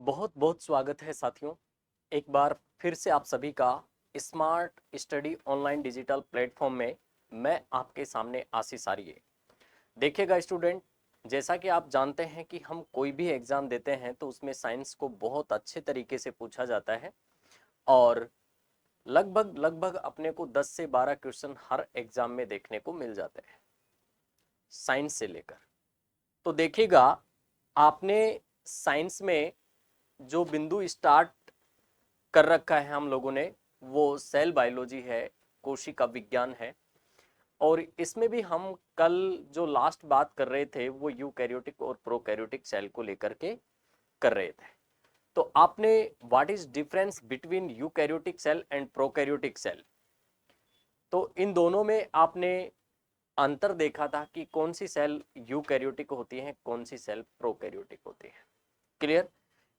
बहुत बहुत स्वागत है साथियों। एक बार फिर से आप सभी का smart study online digital platform में मैं आपके सामने आशीष आर्य। देखिएगा स्टूडेंट, जैसा कि आप जानते हैं कि हम कोई भी एग्ज़ाम देते हैं तो उसमें साइंस को बहुत अच्छे तरीके से पूछा जाता है और लगभग लगभग अपने को 10 से 12 क्वेश्चन हर एग्ज़ाम में देखने को मिल जाते हैं साइंस से लेकर। तो देखिएगा, आपने साइंस में जो बिंदु स्टार्ट कर रखा है हम लोगों ने, वो सेल बायोलॉजी है, कोशिका विज्ञान है। और इसमें भी हम कल जो लास्ट बात कर रहे थे वो यूकैरियोटिक और प्रोकैरियोटिक सेल को लेकर के कर रहे थे। तो आपने what is difference between eukaryotic cell and prokaryotic cell, तो इन दोनों में आपने अंतर देखा था कि कौन सी सेल यूकैरियोटिक होती है, कौन सी सेल प्रोकैरियोटिक होती है। क्लियर।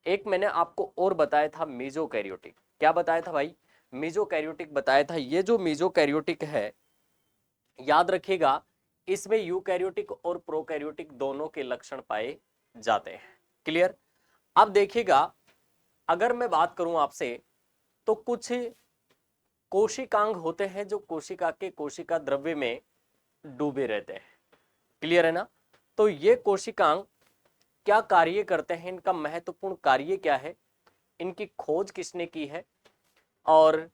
एक मैंने आपको और बताया था मीजोकैरियोटिक। क्या बताया था भाई? मीजोकैरियोटिक बताया था। ये जो मीजोकैरियोटिक है, याद रखिएगा, इसमें यूकैरियोटिक और प्रोकैरियोटिक दोनों के लक्षण पाए जाते हैं। क्लियर। अब देखिएगा, अगर मैं बात करूं आपसे, तो कुछ कोशिकांग होते हैं जो कोशिका के कोशिका द्रव्य में डूबे रहते हैं। क्लियर है ना? तो ये कोशिकांग क्या कार्य करते हैं, इनका महत्वपूर्ण कार्य क्या है, इनकी खोज किसने की है और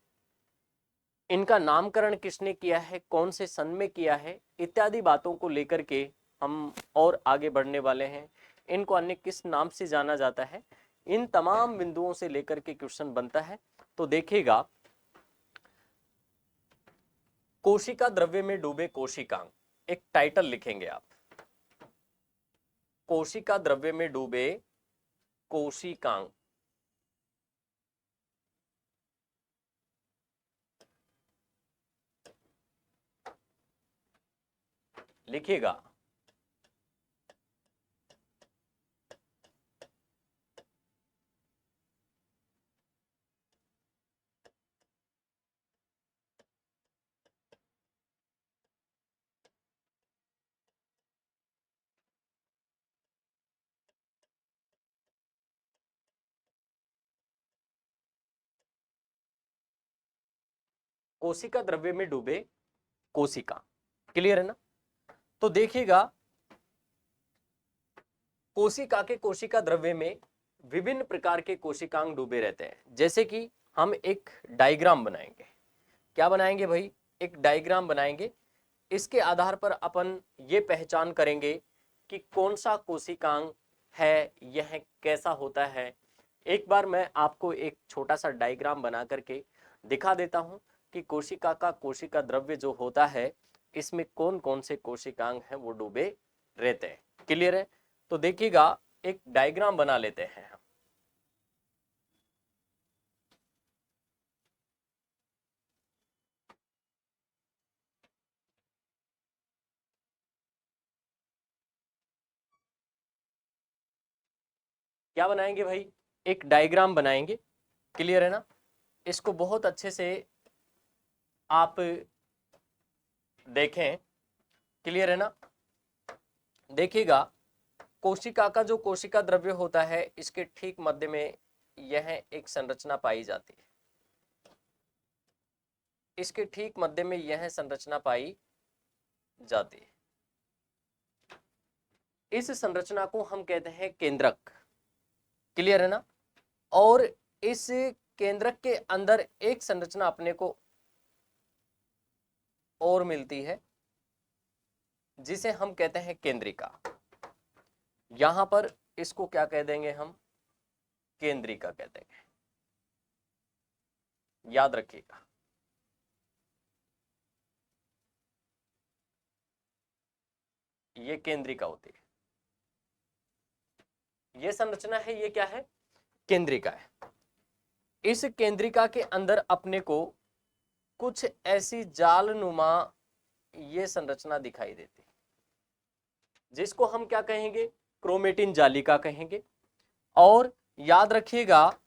इनका नामकरण किसने किया है, कौन से सन में किया है, इत्यादि बातों को लेकर के हम और आगे बढ़ने वाले हैं। इनको अन्य किस नाम से जाना जाता है, इन तमाम बिंदुओं से लेकर के क्वेश्चन बनता है। तो देखिएगा, कोशिका द्रव्य में डूबे कोशिकांग, एक टाइटल लिखेंगे आप, कोशिका द्रव्य में डूबे कोशिकांग। लिखिएगा। कोशिका द्रव्य में डूबे कोशिका। क्लियर है ना? तो देखिएगा, कोशिका के कोशिका द्रव्य में विभिन्न प्रकार के कोशिकांग डूबे रहते हैं। जैसे कि हम एक डायग्राम बनाएंगे। क्या बनाएंगे भाई? एक डायग्राम बनाएंगे। इसके आधार पर अपन ये पहचान करेंगे कि कौन सा कोशिकांग है, यह कैसा होता है। एक बार मैं आपको एक छोटा सा डायग्राम बना करके दिखा देता हूं कि कोशिका का कोशिका द्रव्य जो होता है, इसमें कौन कौन से कोशिकांग हैं वो डूबे रहते हैं। क्लियर है? तो देखिएगा, एक डायग्राम बना लेते हैं हम। क्या बनाएंगे भाई? एक डायग्राम बनाएंगे। क्लियर है ना? इसको बहुत अच्छे से आप देखें। क्लियर है ना? देखिएगा, कोशिका का जो कोशिका द्रव्य होता है, इसके ठीक मध्य में यह एक संरचना पाई जाती है। इसके ठीक मध्य में यह संरचना पाई जाती है। इस संरचना को हम कहते हैं केंद्रक। क्लियर है ना? और इस केंद्रक के अंदर एक संरचना अपने को और मिलती है, जिसे हम कहते हैं केंद्रिका। यहां पर इसको क्या कह देंगे हम? केंद्रिका कह देंगे। याद रखिएगा। ये केंद्रिका होती है। ये संरचना है, ये क्या है? केंद्रिका है। इस केंद्रिका के अंदर अपने को कुछ ऐसी जालनुमा ये संरचना दिखाई देती है, जिसको हम क्या कहेंगे? क्रोमेटिन जालिका कहेंगे। और याद रखिएगा,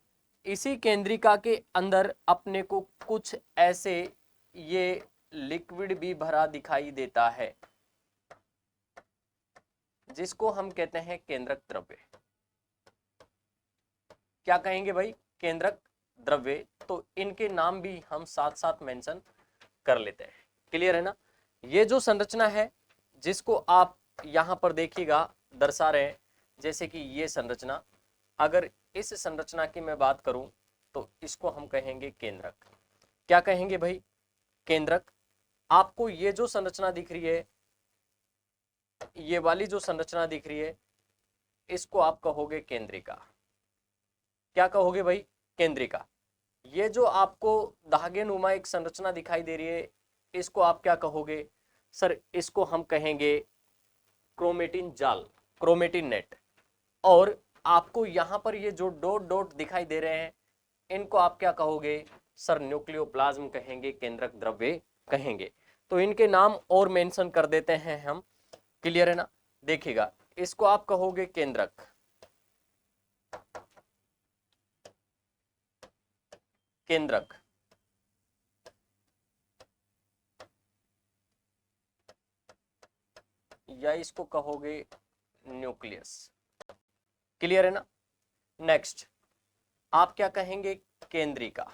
इसी केंद्रिका के अंदर अपने को कुछ ऐसे ये लिक्विड भी भरा दिखाई देता है, जिसको हम कहते हैं केंद्रक द्रव्य। क्या कहेंगे भाई, केंद्रक द्रव्य। तो इनके नाम भी हम साथ साथ मेंशन कर लेते हैं। क्लियर है ना। ये जो संरचना है जिसको आप यहां पर देखिएगा दर्शा रहे हैं, जैसे कि ये संरचना, अगर इस संरचना की मैं बात करूं तो इसको हम कहेंगे केंद्रक। क्या कहेंगे भाई, केंद्रक। आपको ये जो संरचना दिख रही है, ये वाली जो संरचना दिख रही है, इसको आप कहोगे केंद्रिका। क्या कहोगे भाई, केंद्रिका। ये जो आपको धागे नुमा एक संरचना दिखाई दे रही है, इसको आप क्या कहोगे सर, इसको हम कहेंगे क्रोमेटिन जाल, क्रोमेटिन नेट। और आपको यहां पर ये जो डॉट डॉट दिखाई दे रहे हैं, इनको आप क्या कहोगे सर, न्यूक्लियोप्लाज्म कहेंगे, केंद्रक द्रव्य कहेंगे। तो इनके नाम और मेंशन कर देते हैं हम। क्लियर है ना। देखिएगा, इसको आप कहोगे केंद्रक, केंद्रक। या इसको कहोगे न्यूक्लियस। क्लियर है ना। नेक्स्ट आप क्या कहेंगे, केंद्रिका,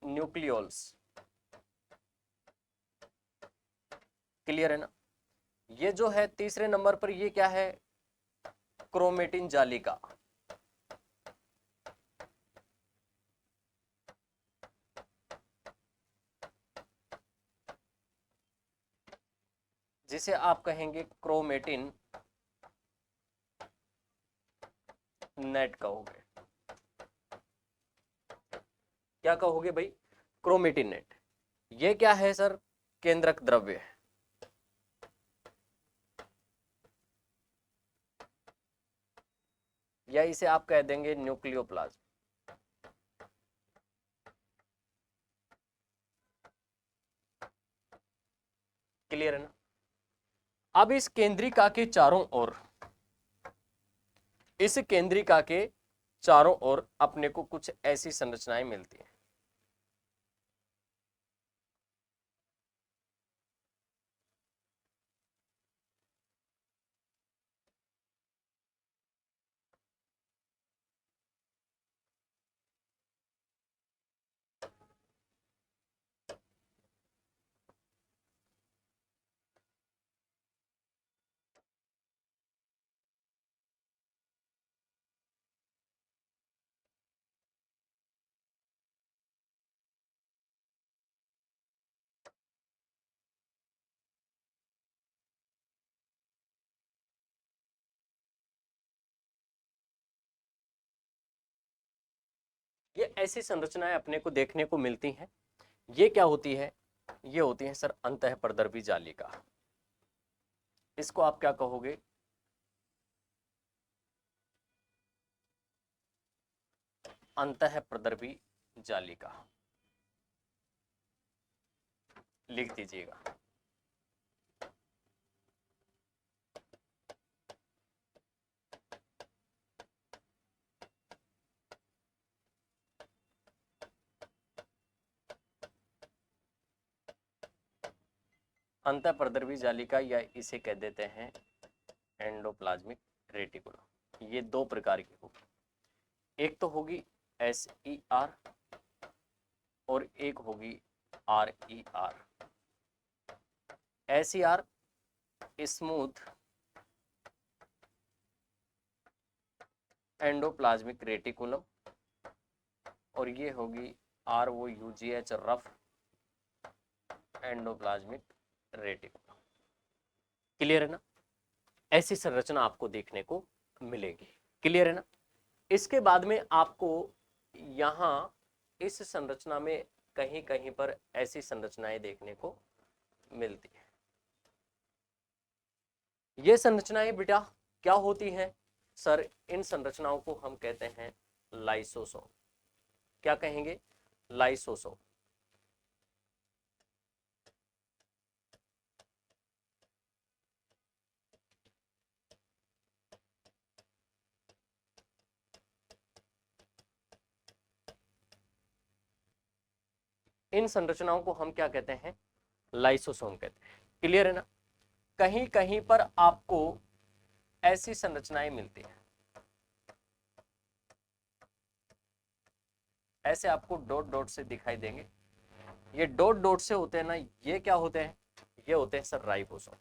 न्यूक्लियोल्स। क्लियर है ना। ये जो है तीसरे नंबर पर, ये क्या है, क्रोमेटिन जालिका। जिसे आप कहेंगे क्रोमेटिन नेट कहोगे। क्या कहोगे भाई, क्रोमेटिन नेट। ये क्या है सर, केंद्रक द्रव्य है। या इसे आप कह देंगे न्यूक्लियोप्लाज्म। क्लियर है ना। अब इस केंद्रिका के चारों ओर, इस केंद्रिका के चारों ओर अपने को कुछ ऐसी संरचनाएं मिलती हैं। ये ऐसी संरचनाएं अपने को देखने को मिलती हैं। ये क्या होती है, ये होती है सर अंतःप्रदर्भी जालिका। इसको आप क्या कहोगे, अंतःप्रदर्भी जालिका। लिख दीजिएगा। अंतःप्रदर्भी जालिका, या इसे कह देते हैं एंडोप्लाज्मिक रेटिकुलम। ये दो प्रकार की होगी, एक तो होगी SER और एक होगी RER। SER smooth endoplasmic reticulum, और ये होगी ROUGH rough endoplasmic reticulum. Clear है ना। ऐसी संरचना आपको देखने को मिलेगी। क्लियर है ना। इसके बाद में आपको यहां इस संरचना में कहीं कहीं पर ऐसी संरचनाएं देखने को मिलती है। ये संरचनाएं बेटा क्या होती हैं सर, इन संरचनाओं को हम कहते हैं लाइसोसोम। क्या कहेंगे, लाइसोसोम। इन संरचनाओं को हम क्या कहते हैं, लाइसोसोम कहते हैं। क्लियर है ना। कहीं कहीं पर आपको ऐसी संरचनाएं मिलती हैं। ऐसे आपको डॉट डॉट से दिखाई देंगे। ये डॉट डॉट से होते हैं ना, ये क्या होते हैं? ये होते हैं सर राइबोसोम।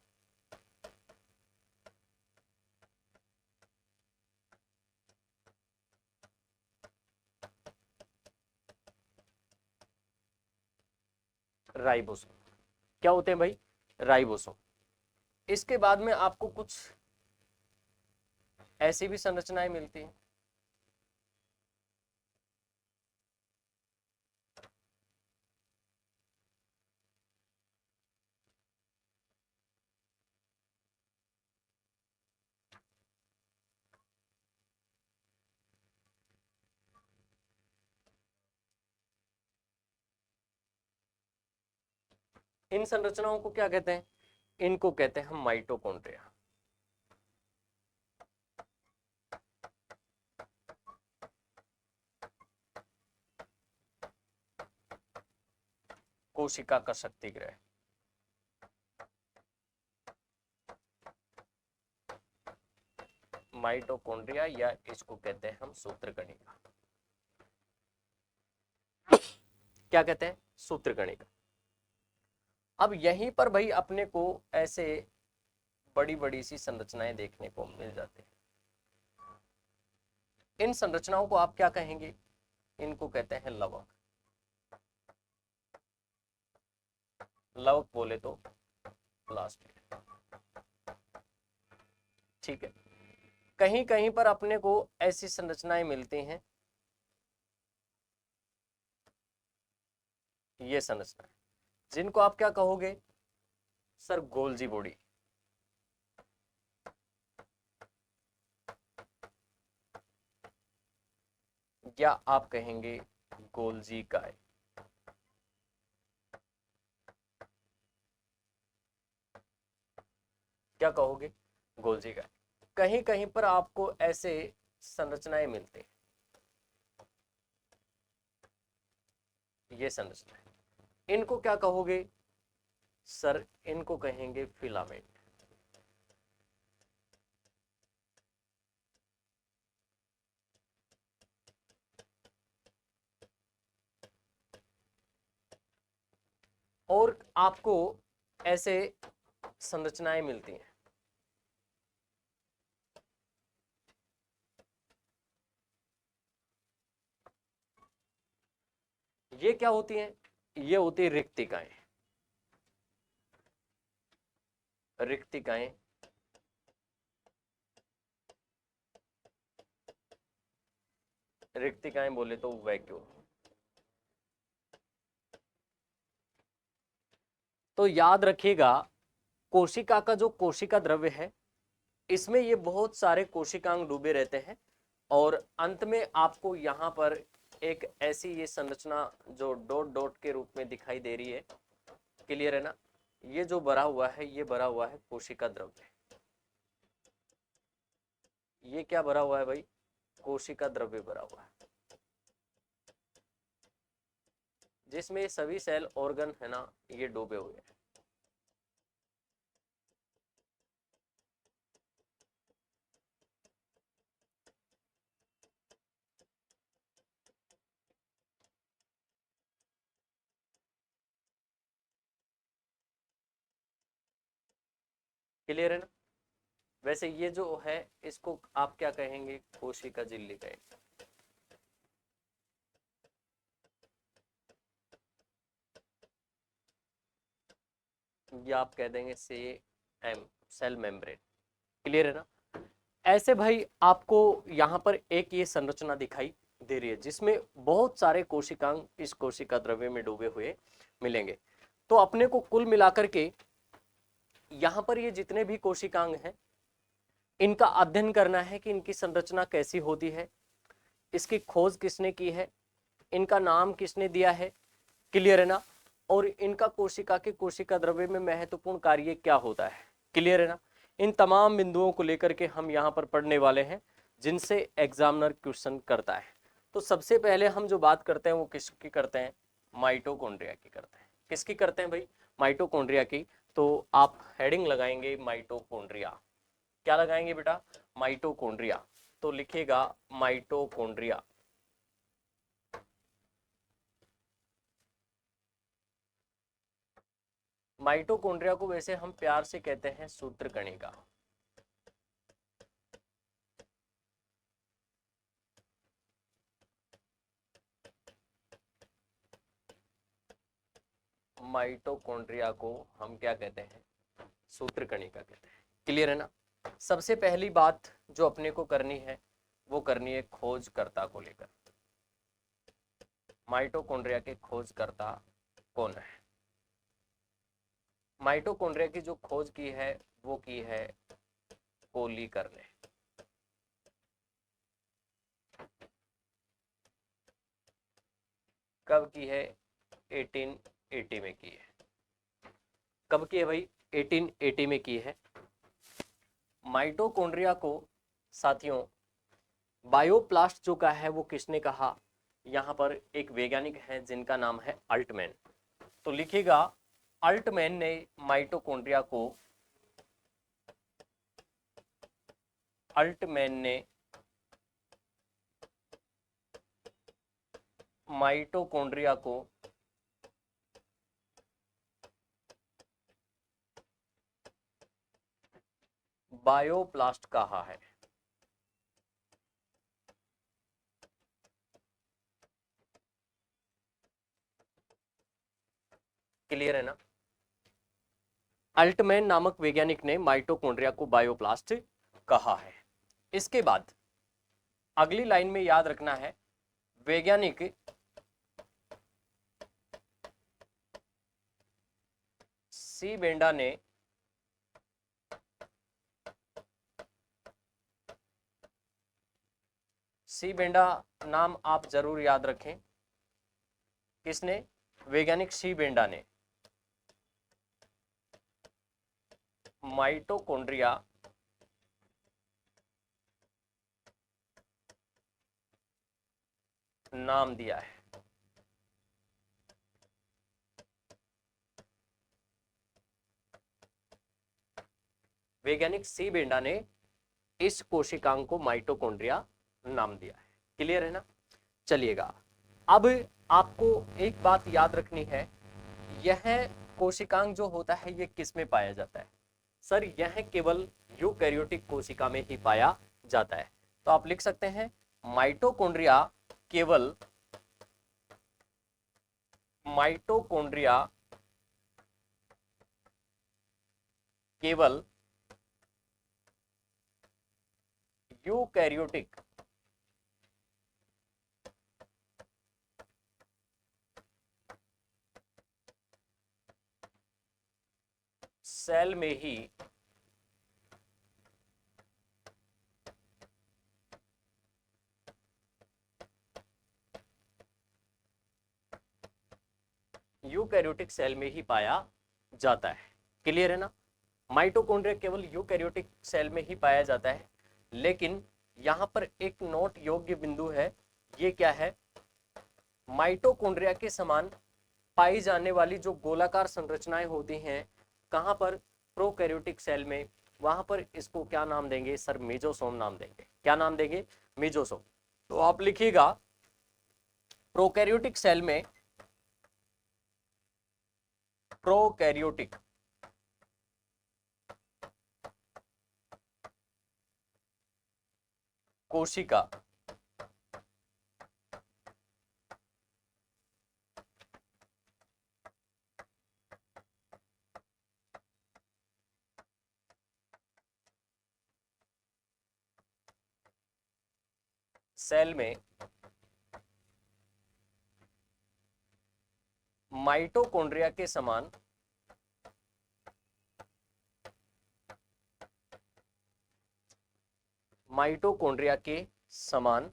राइबोसोम क्या होते हैं भाई? राइबोसोम। इसके बाद में आपको कुछ ऐसी भी संरचनाएं मिलती हैं। इन संरचनाओं को क्या कहते हैं? इनको कहते हैं हम माइटोकॉन्ड्रिया। कोशिका का शक्तिग्रह। माइटोकॉन्ड्रिया या इसको कहते हैं हम सूत्रकणिका। क्या कहते हैं? सूत्रकणिका। अब यहीं पर भाई अपने को ऐसे बड़ी बड़ी सी संरचनाएं देखने को मिल जाती हैं। इन संरचनाओं को आप क्या कहेंगे? इनको कहते हैं लवक। लवक बोले तो प्लास्टिड। ठीक है। कहीं कहीं पर अपने को ऐसी संरचनाएं मिलती हैं, ये संरचना, जिनको आप क्या कहोगे? Sir Golgi body. या आप कहेंगे गोल्जी काय। क्या कहोगे? गोल्जी काय। कहीं कहीं पर आपको ऐसे संरचनाएं मिलती हैं, ये संरचना, इनको क्या कहोगे? सर इनको कहेंगे फिलामेंट। और आपको ऐसे संरचनाएं मिलती हैं, ये क्या होती हैं? ये होती है रिक्तिकाएं। रिक्तिकाएं रिक्तिकाएं बोले तो वैक्यूम। तो याद रखिएगा, कोशिका का जो कोशिका द्रव्य है, इसमें ये बहुत सारे कोशिकांग डूबे रहते हैं और अंत में आपको यहाँ पर एक ऐसी ये संरचना जो डॉट डॉट के रूप में दिखाई दे रही है। क्लियर है ना? ये जो भरा हुआ है, ये भरा हुआ है कोशिका द्रव्य। ये क्या भरा हुआ है भाई? कोशिका द्रव्य भरा हुआ है, जिसमें सभी सेल ऑर्गन है ना, ये डूबे हुए हैं। क्लियर है ना? वैसे ये जो है, इसको आप क्या कहेंगे? कोशिका झिल्ली कहेंगे। या आप कह देंगे सेल मेम्ब्रेन। क्लियर है ना? ऐसे भाई आपको यहाँ पर एक ये संरचना दिखाई दे रही है, जिसमें बहुत सारे कोशिकांग इस कोशिका द्रव्य में डूबे हुए मिलेंगे। तो अपने को कुल मिलाकर के यहाँ पर ये जितने भी कोशिकांग हैं, इनका अध्ययन करना है कि इनकी संरचना कैसी होती है, इसकी खोज किसने की है, इनका नाम किसने दिया है। क्लियर है ना? और इनका कोशिका के कोशिका द्रव्य में महत्वपूर्ण कार्य क्या होता है। क्लियर है ना? इन तमाम बिंदुओं को लेकर के हम यहाँ पर पढ़ने वाले हैं, जिनसे एग्जामिनर क्वेश्चन करता है। तो सबसे पहले हम जो बात करते हैं वो किसकी करते हैं? माइटोकॉन्ड्रिया की करते हैं। किसकी करते हैं भाई? माइटोकॉन्ड्रिया की। तो आप हेडिंग लगाएंगे माइटोकॉन्ड्रिया। क्या लगाएंगे बेटा, माइटोकॉन्ड्रिया। तो लिखिएगा माइटोकॉन्ड्रिया। माइटोकॉन्ड्रिया को वैसे हम प्यार से कहते हैं सूत्रकणिका। माइटोकॉन्ड्रिया को हम क्या कहते हैं, सूत्रकणिका कहते हैं। क्लियर है ना। सबसे पहली बात जो अपने को करनी है वो करनी है खोजकर्ता को लेकर। माइटोकॉन्ड्रिया के खोजकर्ता कौन है। माइटोकॉन्ड्रिया की जो खोज की है वो की है कोलीकर ने। कब की है, 1880 में की है। कब की है भाई, 1880 में की है। माइटोकॉन्ड्रिया को साथियों बायोप्लास्ट जो का है वो किसने कहा, यहाँ पर एक वैज्ञानिक है जिनका नाम है अल्टमैन। तो लिखिएगा अल्टमैन ने माइटोकॉन्ड्रिया को, अल्टमैन ने माइटोकॉन्ड्रिया को बायोप्लास्ट कहा है। क्लियर है ना। अल्टमैन नामक वैज्ञानिक ने माइटोकॉन्ड्रिया को बायोप्लास्ट कहा है। इसके बाद अगली लाइन में याद रखना है, वैज्ञानिक सी बेंडा ने सी बेंडा नाम आप जरूर याद रखें। किसने, वैज्ञानिक सी बेंडा ने माइटोकॉन्ड्रिया नाम दिया है। वैज्ञानिक सी बेंडा ने इस कोशिकांग को माइटोकॉन्ड्रिया नाम दिया है। क्लियर है ना। चलिएगा, अब आपको एक बात याद रखनी है, यह कोशिकांग जो होता है ये किस में पाया जाता है। सर यह केवल यूकैरियोटिक कोशिका में ही पाया जाता है। तो आप लिख सकते हैं माइटोकॉन्ड्रिया केवल केवल यूकैरियोटिक सेल में ही यूकैरियोटिक सेल में ही पाया जाता है। क्लियर है ना। माइटोकॉन्ड्रिया केवल यूकैरियोटिक सेल में ही पाया जाता है, लेकिन यहां पर एक नोट योग्य बिंदु है। ये क्या है, माइटोकॉन्ड्रिया के समान पाई जाने वाली जो गोलाकार संरचनाएं होती हैं कहां पर, प्रोकैरियोटिक सेल में, वहां पर इसको क्या नाम देंगे सर, मेजोसोम नाम देंगे। क्या नाम देंगे, मेजोसोम। तो आप लिखिएगा प्रोकैरियोटिक सेल में, प्रोकैरियोटिक कोशिका सेल में माइटोकॉन्ड्रिया के समान माइटोकॉन्ड्रिया के समान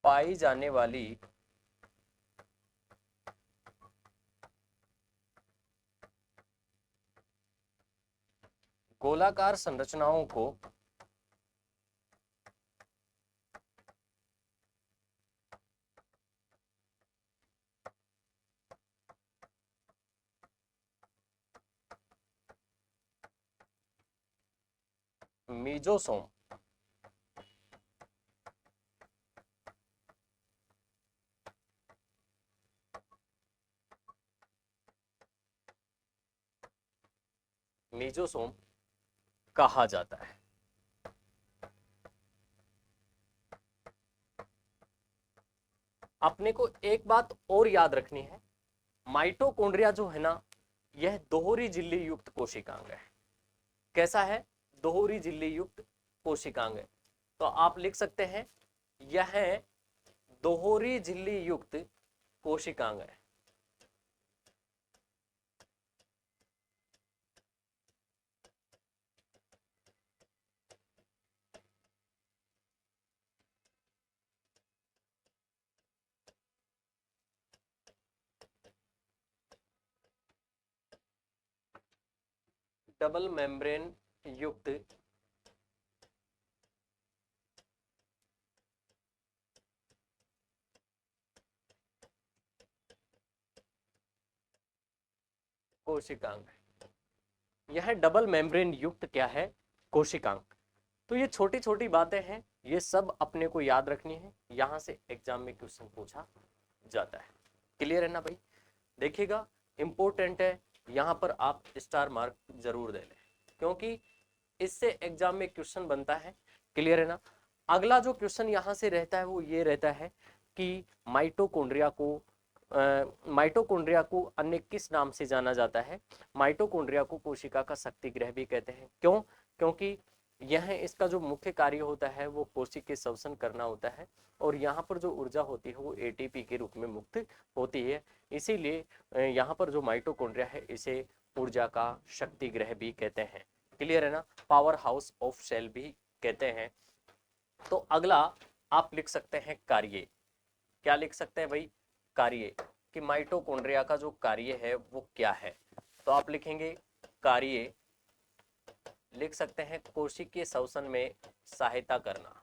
पाई जाने वाली गोलाकार संरचनाओं को मीजोसोम। मीजोसोम कहा जाता है। अपने को एक बात और याद रखनी है, माइटोकॉन्ड्रिया जो है ना, यह दोहरी झिल्ली युक्त कोशिकांग है। कैसा है? दोहरी झिल्ली युक्त कोशिकांग है। तो आप लिख सकते हैं यह दोहरी झिल्ली युक्त कोशिकांग है। डबल मेम्ब्रेन युक्त कोशिकांग। यह डबल मेम्ब्रेन युक्त क्या है? कोशिकांग। तो ये छोटी छोटी बातें हैं, ये सब अपने को याद रखनी है, यहां से एग्जाम में क्वेश्चन पूछा जाता है। क्लियर है ना भाई? देखिएगा, इंपॉर्टेंट है, यहां पर आप स्टार मार्क जरूर दे लें, क्योंकि इससे एग्जाम में क्वेश्चन बनता है। क्लियर है ना? अगला जो क्वेश्चन यहां से रहता है वो ये रहता है कि माइटोकॉन्ड्रिया को अन्य किस नाम से जाना जाता है? माइटोकॉन्ड्रिया को कोशिका का शक्ति गृह भी कहते हैं। क्यों? क्योंकि यह इसका जो मुख्य कार्य होता है वो कोशिका के श्वसन करना होता है, और यहाँ पर जो ऊर्जा होती है वो एटीपी के रूप में मुक्त होती है। इसीलिए यहाँ पर जो माइटोकॉन्ड्रिया है इसे ऊर्जा का शक्ति गृह भी कहते हैं। क्लियर है ना? पावर हाउस ऑफ सेल भी कहते हैं। तो अगला आप लिख सकते हैं कार्य। क्या लिख सकते हैं भाई? कार्य, कि माइटोकॉन्ड्रिया का जो कार्य है वो क्या है। तो आप लिखेंगे कार्य, लिख सकते हैं कोशिकीय श्वसन में सहायता करना।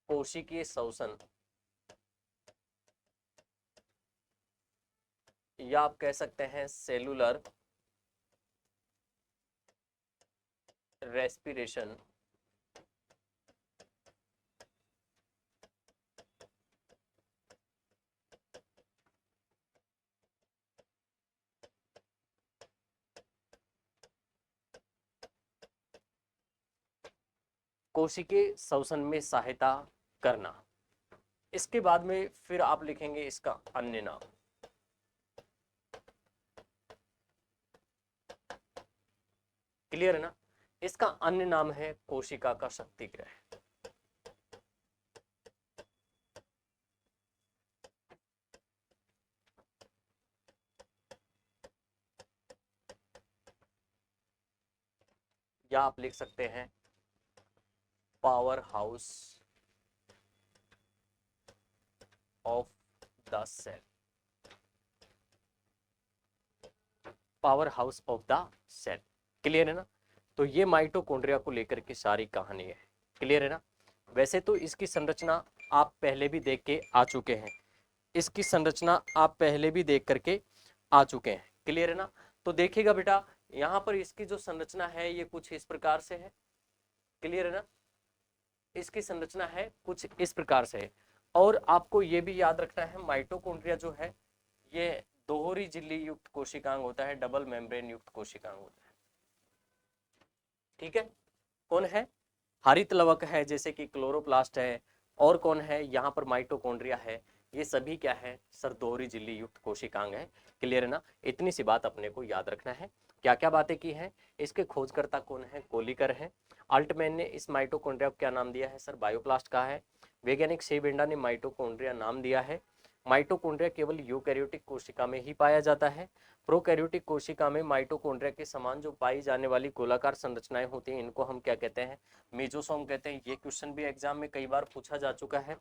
कोशिकीय श्वसन, या आप कह सकते हैं सेलुलर रेस्पिरेशन। कोशिकीय श्वसन में सहायता करना। इसके बाद में फिर आप लिखेंगे इसका अन्य नाम। क्लियर है ना? इसका अन्य नाम है कोशिका का शक्ति गृह। या आप लिख सकते हैं powerhouse of the cell. Powerhouse of the cell. Clear है ना? तो ये माइटोकॉन्ड्रिया को लेकर के सारी कहानी है। क्लियर है ना? वैसे तो इसकी संरचना आप पहले भी देख के आ चुके हैं, इसकी संरचना आप पहले भी देख करके आ चुके हैं। क्लियर है ना? तो देखिएगा बेटा, यहाँ पर इसकी जो संरचना है ये कुछ इस प्रकार से है। क्लियर है ना? इसकी संरचना है कुछ इस प्रकार से है। और आपको ये भी याद रखना है, माइटोकॉन्ड्रिया जो है ये दोहरी झिल्ली युक्त कोशिकांग होता है, डबल मेम्ब्रेन युक्त कोशिकांग होता है। ठीक है? कौन है? हरित लवक है, जैसे कि क्लोरोप्लास्ट है, और कौन है? यहाँ पर माइटोकॉन्ड्रिया है। ये सभी क्या है सर? दोहरी झिल्ली युक्त कोशिकांग है। क्लियर है ना? इतनी सी बात अपने को याद रखना है। क्या क्या बातें की हैं? इसके खोजकर्ता कौन है? कोलिकर है। अल्टमैन ने इस माइटोकॉन्ड्रिया को क्या नाम दिया है सर? बायोप्लास्ट कहा है। वैज्ञानिक शेबेंडा ने माइटोकॉन्ड्रिया नाम दिया है। माइटोकॉन्ड्रिया केवल यूकैरियोटिक कोशिका में ही पाया जाता है। प्रोकैरियोटिक कोशिका में माइटोकॉन्ड्रिया के समान जो पाई जाने वाली गोलाकार संरचनाएं होती हैं इनको हम क्या कहते हैं? मेजोसोम कहते हैं। ये क्वेश्चन भी एग्जाम में कई बार पूछा जा चुका है।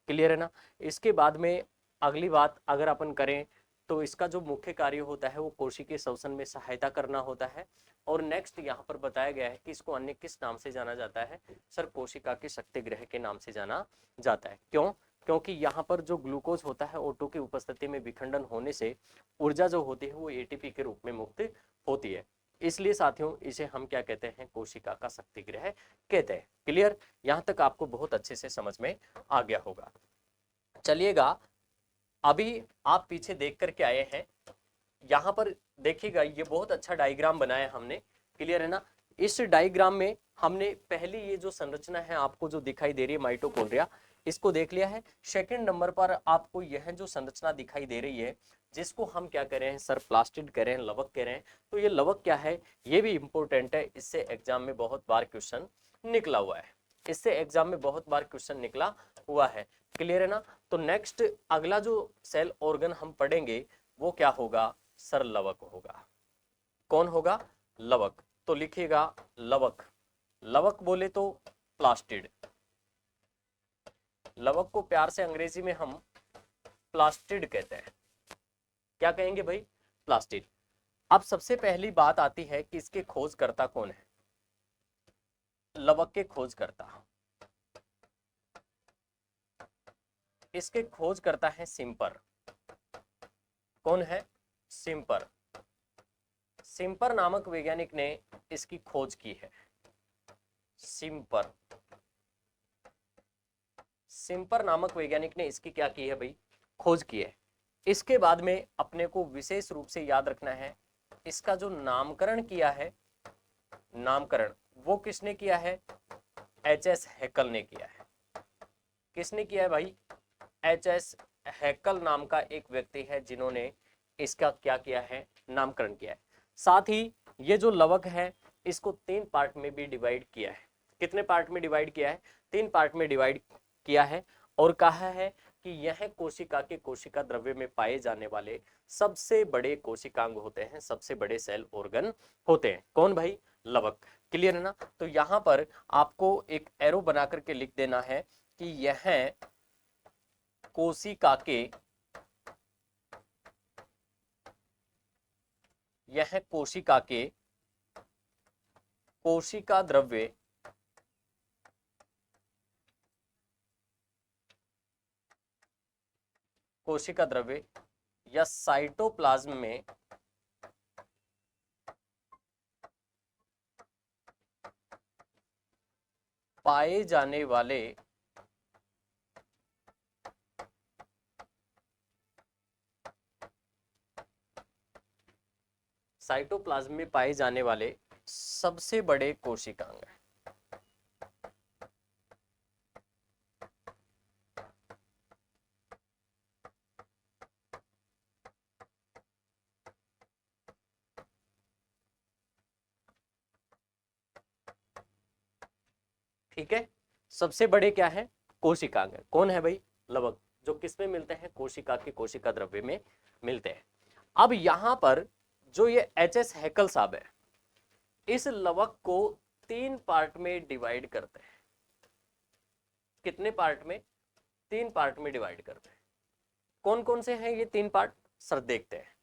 क्लियर है ना? इसके बाद में अगली बात अगर अपन करें तो इसका जो मुख्य कार्य होता है वो कोशिकीय श्वसन में सहायता करना होता है। और नेक्स्ट यहाँ पर बताया गया है कि इसको अन्य किस नाम से जाना जाता है सर? कोशिका के शक्ति गृह के नाम से जाना जाता है। क्यों? क्योंकि यहाँ पर जो ग्लूकोज होता है O2 की उपस्थिति में विखंडन होने से ऊर्जा जो होती है वो एटीपी के रूप में मुक्त होती है। इसलिए साथियों इसे हम क्या कहते हैं, कोशिका का शक्ति गृह कहते हैं। क्लियर, यहां तक आपको बहुत अच्छे से समझ में आ गया होगा। चलिएगा, अभी आप पीछे देख करके आए हैं, यहां पर देखिएगा ये बहुत अच्छा डायग्राम बनाया हमने। क्लियर है ना। इस डायग्राम में हमने पहली ये जो संरचना है आपको जो दिखाई दे रही है माइटोकॉन्ड्रिया, इसको देख लिया है। सेकंड नंबर पर आपको यह जो संरचना दिखाई दे रही है, जिसको हम क्या कह रहे हैं सर, प्लास्टिड कह रहे हैं, लवक कह रहे हैं। तो ये लवक क्या है, ये भी इंपॉर्टेंट है, इससे एग्जाम में बहुत बार क्वेश्चन निकला हुआ है, इससे एग्जाम में बहुत बार क्वेश्चन निकला हुआ है। क्लियर है ना। तो नेक्स्ट अगला जो सेल ऑर्गन हम पढ़ेंगे वो क्या होगा सर, लवक होगा। कौन होगा, लवक। तो लिखिएगा लवक, लवक बोले तो प्लास्टिड, लवक को प्यार से अंग्रेजी में हम प्लास्टिड कहते हैं। क्या कहेंगे भाई, प्लास्टिड। अब सबसे पहली बात आती है कि इसके खोजकर्ता कौन है, लवक के खोजकर्ता, इसके खोजकर्ता है सिम्पर। कौन है, सिम्पर। सिम्पर नामक वैज्ञानिक ने इसकी खोज की है, सिम्पर, सिम्पर नामक वैज्ञानिक ने इसकी क्या की है भाई, खोज की है। इसके बाद में अपने को विशेष रूप से याद रखना है, इसका जो नामकरण किया है, नामकरण वो किसने किया है, एच.एस. हैकल ने किया है। किसने किया है भाई, एच.एस. हैकल नाम का एक व्यक्ति है जिन्होंने इसका क्या किया है, नामकरण किया है। साथ ही ये जो लवक है इसको 3 पार्ट में भी डिवाइड किया है। कितने पार्ट में डिवाइड किया है, 3 पार्ट में डिवाइड किया है। और कहा है कि यह कोशिका के कोशिका द्रव्य में पाए जाने वाले सबसे बड़े कोशिकांग होते हैं, सबसे बड़े सेल ऑर्गन होते हैं। कौन भाई, लवक। क्लियर है ना। तो यहां पर आपको एक एरो बना करके लिख देना है कि यह कोशिका के, यह कोशिका के कोशिका द्रव्य कोशिका द्रव्य या साइटोप्लाज्म में पाए जाने वाले साइटोप्लाज्म में पाए जाने वाले सबसे बड़े कोशिकांग हैं। ठीक है, सबसे बड़े क्या है, कोशिकांग है। कौन है भाई, लवक, जो किसमें मिलते हैं, कोशिका के कोशिका द्रव्य में मिलते हैं। अब यहां पर जो ये एच.एस. हैकल साहब है, इस लवक को 3 पार्ट में डिवाइड करते हैं। कितने पार्ट में, 3 पार्ट में डिवाइड करते हैं। कौन कौन से हैं ये 3 पार्ट सर, देखते हैं।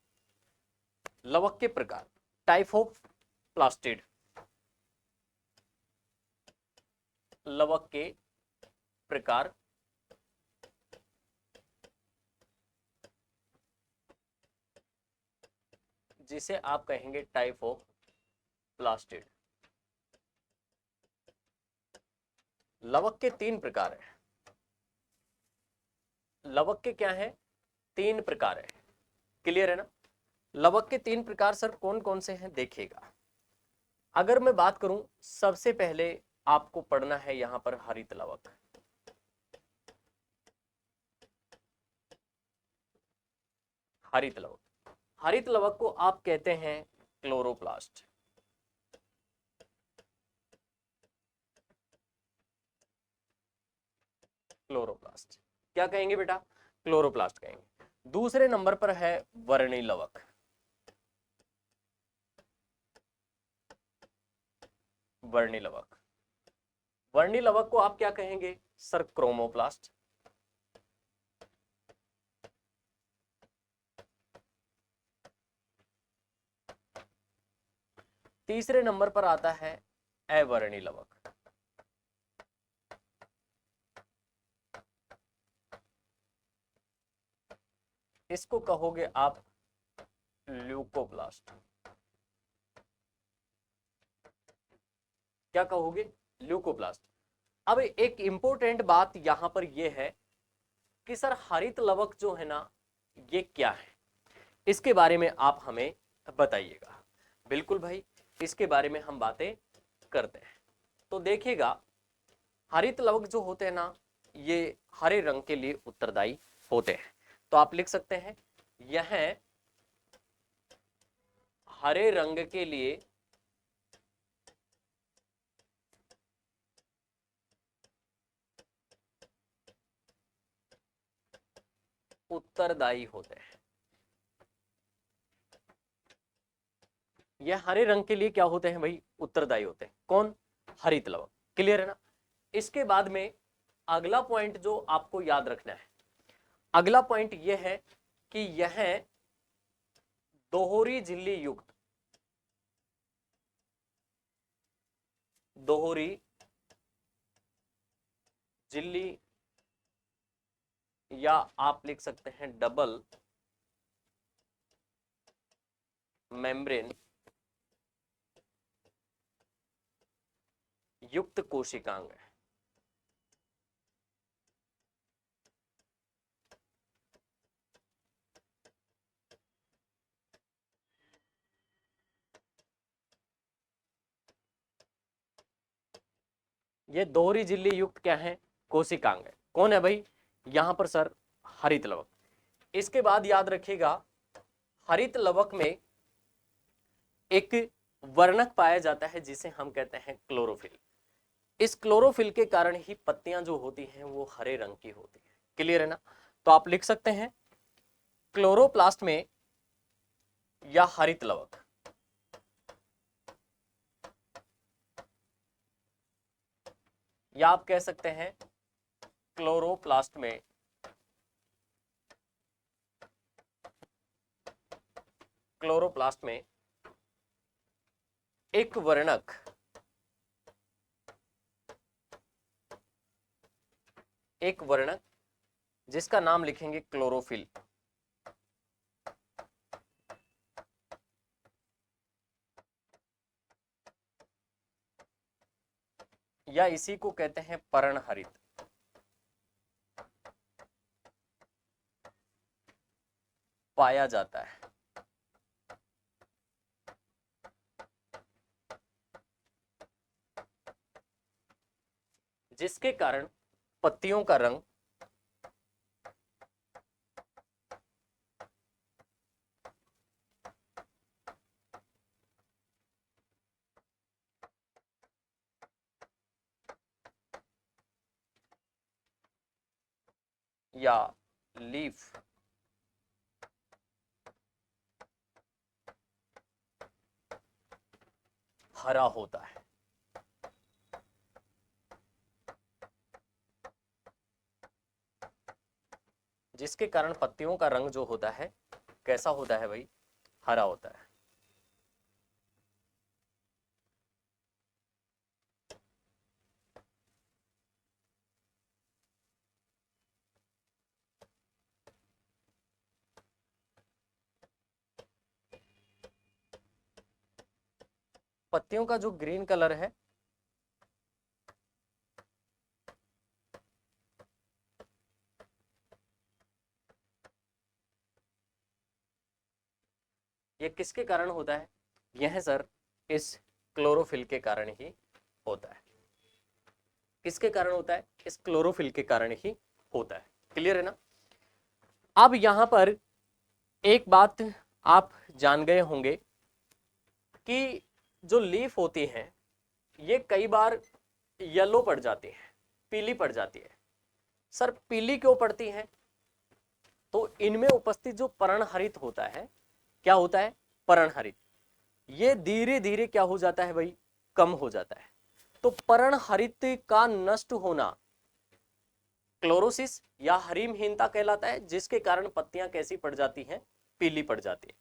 लवक के प्रकार, टाइप ऑफ प्लास्टिड, लवक के प्रकार, जिसे आप कहेंगे टाइप ऑफ प्लास्टिड। लवक के 3 प्रकार है, लवक के क्या है, 3 प्रकार है। क्लियर है ना। लवक के 3 प्रकार सर कौन कौन से हैं, देखिएगा। अगर मैं बात करूं, सबसे पहले आपको पढ़ना है यहां पर हरित लवक। हरित लवक, हरित लवक को आप कहते हैं क्लोरोप्लास्ट। क्लोरोप्लास्ट क्या कहेंगे बेटा, क्लोरोप्लास्ट कहेंगे। दूसरे नंबर पर है वर्णी लवक। वर्णी लवक, वर्णी लवक को आप क्या कहेंगे सर, क्रोमोप्लास्ट। तीसरे नंबर पर आता है अवर्णी लवक। इसको कहोगे आप ल्यूकोप्लास्ट। क्या कहोगे? ल्यूकोप्लास्ट। अब एक इंपॉर्टेंट बात यहां पर यह है कि सर हरित लवक जो है ना ये क्या है, इसके बारे में आप हमें बताइएगा। बिल्कुल भाई, इसके बारे में हम बातें करते हैं। तो देखिएगा, हरित लवक जो होते हैं ना ये हरे रंग के लिए उत्तरदायी होते हैं। तो आप लिख सकते हैं यह हरे रंग के लिए उत्तरदायी होते हैं। यह हरे रंग के लिए क्या होते हैं भाई? उत्तरदायी होते हैं। कौन? हरित लवक। क्लियर है ना? इसके बाद में अगला पॉइंट जो आपको याद रखना है, अगला पॉइंट यह है कि यह दोहरी झिल्ली युक्त, दोहरी झिल्ली या आप लिख सकते हैं डबल मेम्ब्रेन युक्त कोशिकांग है। ये दोहरी झिल्ली युक्त क्या है? कोशिकांग है। कौन है भाई? यहां पर सर हरित लवक। इसके बाद याद रखिएगा, हरित लवक में एक वर्णक पाया जाता है जिसे हम कहते हैं क्लोरोफिल। इस क्लोरोफिल के कारण ही पत्तियां जो होती हैं वो हरे रंग की होती है। क्लियर है ना? तो आप लिख सकते हैं क्लोरोप्लास्ट में या हरित लवक, या आप कह सकते हैं क्लोरोप्लास्ट में एक वर्णक जिसका नाम लिखेंगे क्लोरोफिल, या इसी को कहते हैं पर्णहरित। पाया जाता है, जिसके कारण पत्तियों का रंग या लीफ हरा होता है। जिसके कारण पत्तियों का रंग जो होता है कैसा होता है भाई? हरा होता है। पत्तियों का जो ग्रीन कलर है ये किसके कारण होता है? यह सर इस क्लोरोफिल के कारण ही होता है। किसके कारण होता है? इस क्लोरोफिल के कारण ही होता है। क्लियर है ना? अब यहां पर एक बात आप जान गए होंगे कि जो लीफ होती हैं ये कई बार येलो पड़ जाती है, पीली पड़ जाती है। सर पीली क्यों पड़ती है? तो इनमें उपस्थित जो पर्णहरित होता है, क्या होता है? पर्णहरित, ये धीरे धीरे क्या हो जाता है भाई? कम हो जाता है। तो पर्णहरित का नष्ट होना क्लोरोसिस या हरिमहीनता कहलाता है, जिसके कारण पत्तियां कैसी पड़ जाती हैं? पीली पड़ जाती है।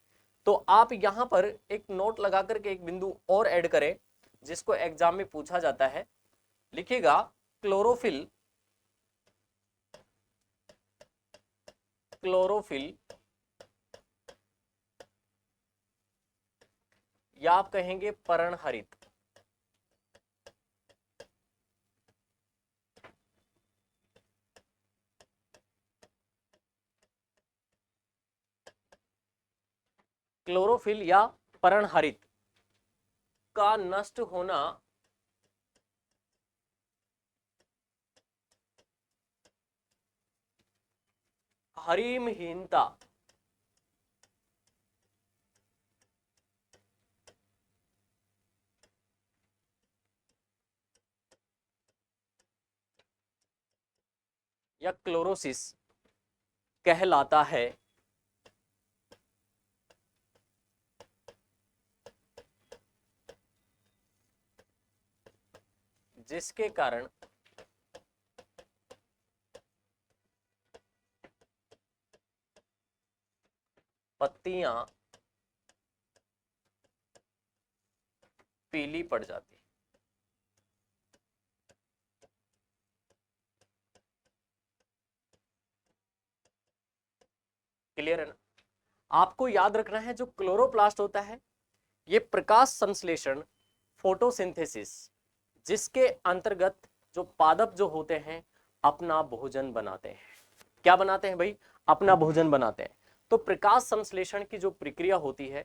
तो आप यहां पर एक नोट लगा करके एक बिंदु और ऐड करें जिसको एग्जाम में पूछा जाता है। लिखिएगा क्लोरोफिल, क्लोरोफिल या आप कहेंगे पर्णहरित। क्लोरोफिल या पर्णहरित का नष्ट होना हरिमहीनता या क्लोरोसिस कहलाता है। जिसके कारण पत्तियां पीली पड़ जाती। क्लियर है ना? आपको याद रखना है जो क्लोरोप्लास्ट होता है ये प्रकाश संश्लेषण फोटोसिंथेसिस जिसके अंतर्गत जो पादप जो होते हैं अपना भोजन बनाते हैं। क्या बनाते हैं भाई? अपना भोजन बनाते हैं। तो प्रकाश संश्लेषण की जो प्रक्रिया होती है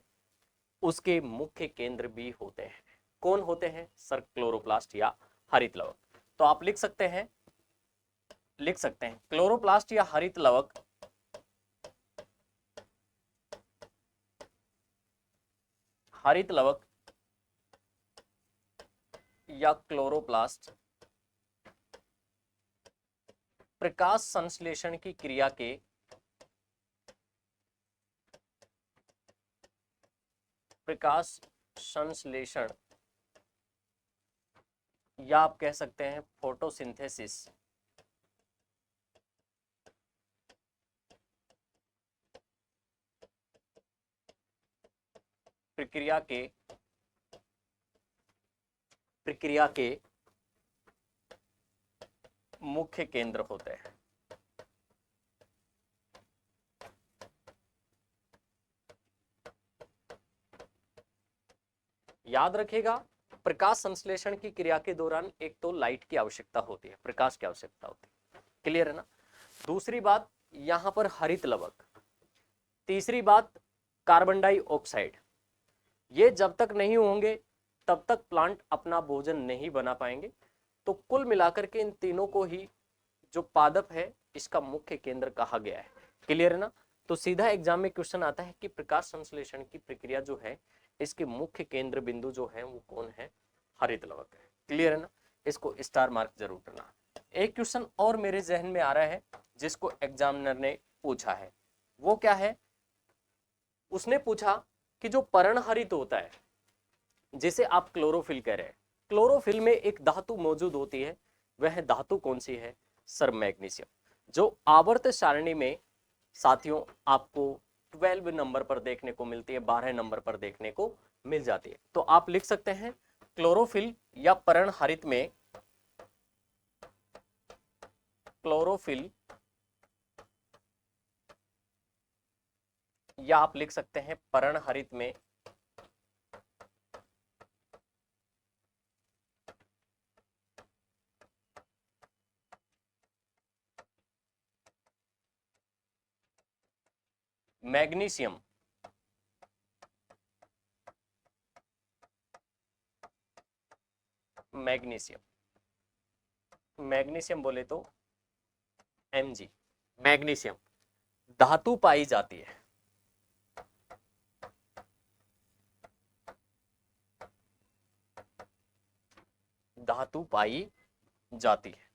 उसके मुख्य केंद्र भी होते हैं। कौन होते हैं सर? क्लोरोप्लास्ट या हरित लवक। तो आप लिख सकते हैं क्लोरोप्लास्ट या हरित लवक या क्लोरोप्लास्ट प्रकाश संश्लेषण की क्रिया के प्रकाश संश्लेषण या आप कह सकते हैं फोटोसिंथेसिस प्रक्रिया के मुख्य केंद्र होते हैं। याद रखिएगा प्रकाश संश्लेषण की क्रिया के दौरान एक तो लाइट की आवश्यकता होती है, प्रकाश की आवश्यकता होती है। क्लियर है ना? दूसरी बात यहां पर हरित लवक, तीसरी बात कार्बन डाइऑक्साइड। ये जब तक नहीं होंगे तब तक प्लांट अपना भोजन नहीं बना पाएंगे। तो कुल मिलाकर के इन तीनों को ही जो पादप है इसका मुख्य केंद्र कहा गया है। क्लियर है ना? तो सीधा एग्जाम में क्वेश्चन आता है कि प्रकाश संश्लेषण की प्रक्रिया जो है इसके मुख्य केंद्र बिंदु जो है वो कौन है? हरित लवक है। क्लियर है ना? इसको स्टार मार्क जरूर करना। एक क्वेश्चन और मेरे जहन में आ रहा है जिसको एग्जामिनर ने पूछा है, वो क्या है? उसने पूछा कि जो पर्णहरित होता है जिसे आप क्लोरोफिल कह रहे हैं, क्लोरोफिल में एक धातु मौजूद होती है, वह धातु कौन सी है? सर मैग्नीशियम, जो आवर्त सारणी में साथियों आपको 12 नंबर पर देखने को मिलती है, 12 नंबर पर देखने को मिल जाती है। तो आप लिख सकते हैं क्लोरोफिल या पर्णहरित में क्लोरोफिल या आप लिख सकते हैं पर्णहरित में मैग्नीशियम मैग्नीशियम बोले तो Mg मैग्नीशियम धातु पाई जाती है। धातु पाई जाती है।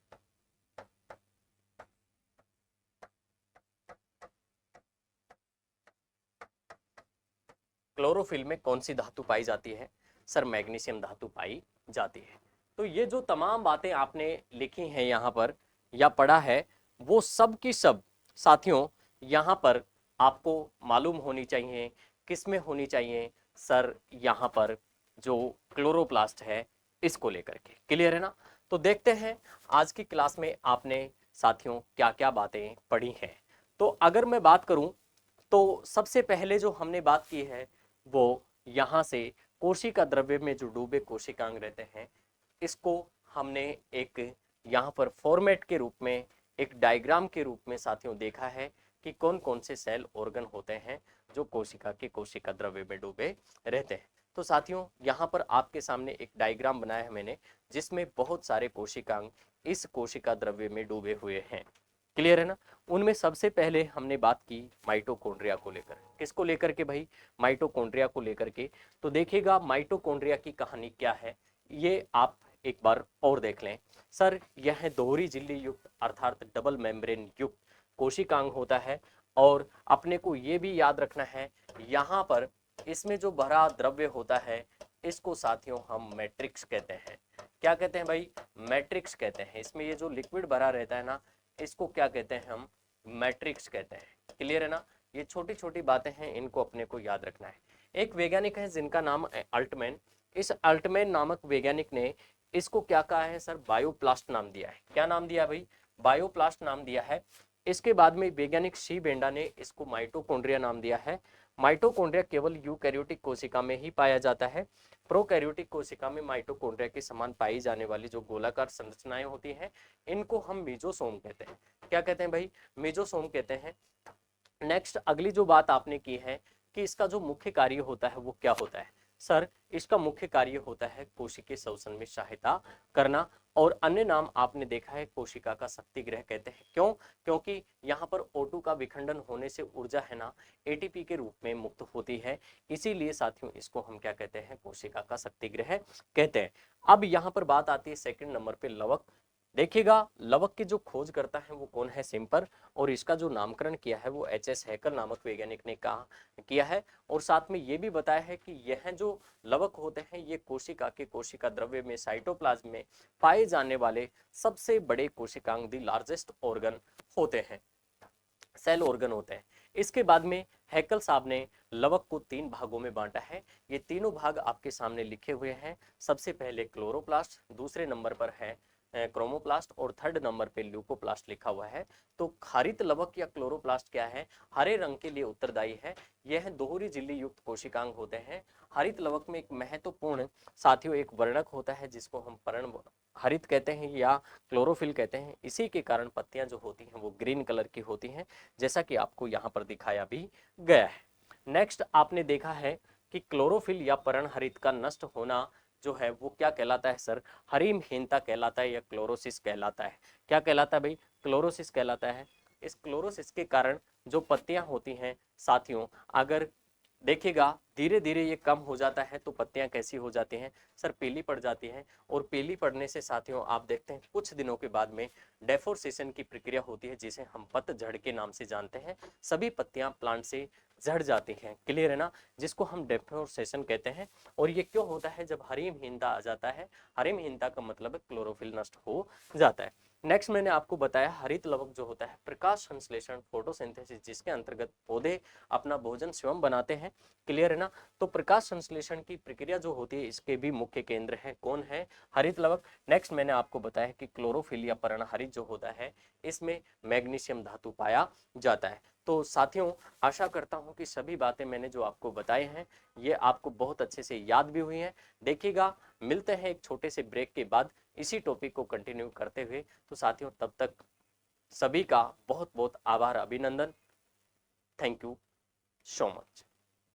क्लोरोफिल में कौन सी धातु पाई जाती है? सर मैग्नीशियम धातु पाई जाती है। तो ये जो तमाम बातें आपने लिखी हैं यहाँ पर या पढ़ा है वो सब की सब साथियों यहाँ पर आपको मालूम होनी चाहिए। किस में होनी चाहिए? सर यहाँ पर जो क्लोरोप्लास्ट है इसको लेकर के। क्लियर है ना? तो देखते हैं आज की क्लास में आपने साथियों क्या क्या बातें पढ़ी हैं। तो अगर मैं बात करूं तो सबसे पहले जो हमने बात की है वो यहाँ से कोशिका द्रव्य में जो डूबे कोशिकांग रहते हैं इसको हमने एक यहाँ पर फॉर्मेट के रूप में, एक डायग्राम के रूप में साथियों देखा है कि कौन कौन से सेल ऑर्गन होते हैं जो कोशिका के कोशिका द्रव्य में डूबे रहते हैं। तो साथियों यहाँ पर आपके सामने एक डायग्राम बनाया है मैंने, जिसमें बहुत सारे कोशिकांग इस कोशिका द्रव्य में डूबे हुए हैं। क्लियर है ना। उनमें सबसे पहले हमने बात की माइटोकॉन्ड्रिया को लेकर। किसको लेकर के भाई? माइटोकॉन्ड्रिया को लेकर के। तो देखिएगा माइटोकॉन्ड्रिया की कहानी क्या है, ये आप एक बार और देख लें। सर यह दोहरी झिल्ली युक्त अर्थात डबल मेम्ब्रेन युक्त कोशिकांग होता है, और अपने को ये भी याद रखना है यहाँ पर इसमें जो भरा द्रव्य होता है इसको साथियों हम मैट्रिक्स कहते हैं। क्या कहते हैं भाई? मैट्रिक्स कहते हैं। इसमें ये जो लिक्विड भरा रहता है ना, इसको क्या कहते हैं हम? मैट्रिक्स कहते हैं। क्लियर है ना। ये छोटी छोटी बातें हैं, इनको अपने को याद रखना है। एक वैज्ञानिक है जिनका नाम है अल्टमैन। इस अल्टमैन नामक वैज्ञानिक ने इसको क्या कहा है सर? बायोप्लास्ट नाम दिया है। क्या नाम दिया भाई? बायोप्लास्ट नाम दिया है। इसके बाद में वैज्ञानिक सी बेंडा ने इसको माइटोकॉन्ड्रिया नाम दिया है। माइटोकॉन्ड्रिया केवल यूकैरियोटिक कोशिका में ही पाया जाता है। प्रोकैरियोटिक कोशिका में माइटोकॉन्ड्रिया के समान पाई जाने वाली जो गोलाकार संरचनाएं होती हैं, इनको हम मेजोसोम कहते हैं। क्या कहते हैं भाई? मेजोसोम कहते हैं। नेक्स्ट अगली जो बात आपने की है कि इसका जो मुख्य कार्य होता है वो क्या होता है? सर इसका मुख्य कार्य होता है कोशिकीय श्वसन में सहायता करना, और अन्य नाम आपने देखा है कोशिका का शक्ति गृह कहते हैं। क्यों? क्योंकि यहाँ पर O2 का विखंडन होने से ऊर्जा है ना एटीपी के रूप में मुक्त होती है, इसीलिए साथियों इसको हम क्या कहते हैं? कोशिका का शक्ति गृह कहते हैं। अब यहाँ पर बात आती है सेकंड नंबर पे लवक। देखिएगा लवक की जो खोज करता है वो कौन है? सिम्पर। और इसका जो नामकरण किया है वो HS हैकर नामक वैज्ञानिक ने कहा किया है। और साथ में ये भी बताया है कि यह जो लवक होते हैं ये कोशिका के कोशिका द्रव्य में साइटोप्लाज्म में पाए जाने वाले सबसे बड़े कोशिकांग दी लार्जेस्ट ऑर्गन होते हैं, सेल ऑर्गन होते हैं। इसके बाद में हैकल साहब ने लवक को 3 भागों में बांटा है। ये तीनों भाग आपके सामने लिखे हुए हैं। सबसे पहले क्लोरोप्लास्ट, दूसरे नंबर पर है क्रोमोप्लास्ट, और थर्ड नंबर पे ल्यूकोप्लास्ट लिखा हुआ है। तो हरित लवक या क्लोरोप्लास्ट क्या है? हरे रंग के लिए उत्तरदायी है। यह दोहरी झिल्ली युक्त कोशिकांग होते हैं। हरित लवक में एक महत्वपूर्ण साथियों एक वर्णक होता है जिसको हम पर्ण हरित कहते हैं या क्लोरोफिल कहते हैं। इसी के कारण पत्तियां जो होती हैं वो ग्रीन कलर की होती हैं, जैसा कि आपको यहाँ पर दिखाया भी गया है। नेक्स्ट आपने देखा है कि क्लोरोफिल या पर्णहरित का नष्ट होना जो है वो क्या कहलाता है सर? हरिमहीनता कहलाता है या क्लोरोसिस कहलाता है। क्या कहलाता है भाई? क्लोरोसिस कहलाता है। इस क्लोरोसिस के कारण जो पत्तियां होती हैं साथियों, अगर देखिएगा धीरे धीरे ये कम हो जाता है तो पत्तियां कैसी हो जाती हैं सर? पीली पड़ जाती हैं। और पीली पड़ने से साथियों आप देखते हैं कुछ दिनों के बाद में डेफोर्सेशन की प्रक्रिया होती है, जिसे हम पतझड़ के नाम से जानते हैं। सभी पत्तियां प्लांट से झड़ जाती हैं। क्लियर है ना। जिसको हम डेफोर्सेशन कहते हैं। और ये क्यों होता है? जब हरिमहीनता आ जाता है। हरिमहीनता का मतलब है क्लोरोफिल नष्ट हो जाता है। नेक्स्ट मैंने आपको बताया हरित लवक जो होता है प्रकाश संश्लेषण फोटोसिंथेसिस, जिसके अंतर्गत पौधे अपना भोजन स्वयं बनाते हैं। क्लियर है ना। तो प्रकाश संश्लेषण की प्रक्रिया जो होती है इसके भी मुख्य केंद्र है। कौन है? हरित लवक। नेक्स्ट मैंने आपको बताया कि क्लोरोफिल या पर्णहरित जो होता है इसमें मैग्नीशियम धातु पाया जाता है। तो साथियों आशा करता हूं कि सभी बातें मैंने जो आपको बताए हैं ये आपको बहुत अच्छे से याद भी हुई हैं। देखिएगा मिलते हैं एक छोटे से ब्रेक के बाद इसी टॉपिक को कंटिन्यू करते हुए। तो साथियों तब तक सभी का बहुत बहुत आभार, अभिनंदन। Thank you so much.